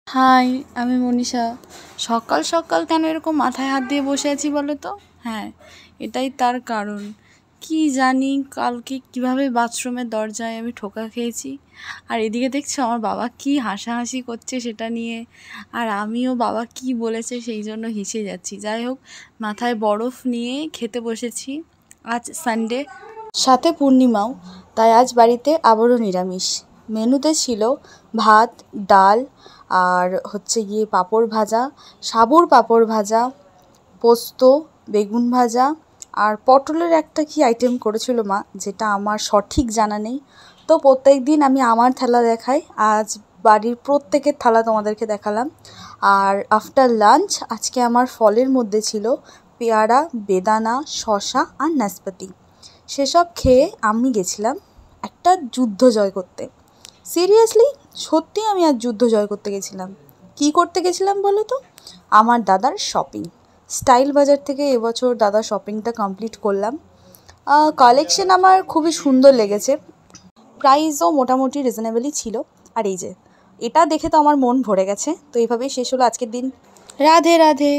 High, আমি মনীষা। সকাল সকাল কেন এরকম মাথায় হাত দিয়ে বসে আছি বলো তো? হ্যাঁ, এটাই তার কারণ। কি জানি কালকে কিভাবে বাথরুমের দরজায় আমি ঠোকা খেয়েছি। আর এদিকে দেখছো আমার বাবা কি হাসাহাসি করছে সেটা নিয়ে। আর আমিও বাবা কি বলেছে সেই জন্য হেসে যাচ্ছি। যাই হোক, মাথায় বরফ নিয়ে খেতে বসেছি। আজ সানডে, সাথে পূর্ণিমাও, তাই আজ বাড়িতে আবারও নিরামিষ। মেনুতে ছিল ভাত, ডাল, আর হচ্ছে গিয়ে পাঁপড় ভাজা, সাবুর পাঁপড় ভাজা, পোস্ত, বেগুন ভাজা, আর পটলের একটা কি আইটেম করেছিল মা, যেটা আমার সঠিক জানা নেই। তো প্রত্যেক দিন আমি আমার থালা দেখাই, আজ বাড়ির প্রত্যেকের থালা তোমাদেরকে দেখালাম। আর আফটার লাঞ্চ আজকে আমার ফলের মধ্যে ছিল পেয়ারা, বেদানা, শশা আর নাশপাতি। সেসব খেয়ে আমি গেছিলাম একটা যুদ্ধ জয় করতে। সিরিয়াসলি, সত্যি আমি আজ যুদ্ধ জয় করতে গেছিলাম। কী করতে গেছিলাম বলো তো? আমার দাদার শপিং। স্টাইল বাজার থেকে এবছর দাদার শপিংটা কমপ্লিট করলাম। কালেকশন আমার খুবই সুন্দর লেগেছে, প্রাইসও মোটামুটি রিজনেবলই ছিল। আর এই যে এটা দেখে তো আমার মন ভরে গেছে। তো এইভাবেই শেষ হলো আজকের দিন। রাধে রাধে।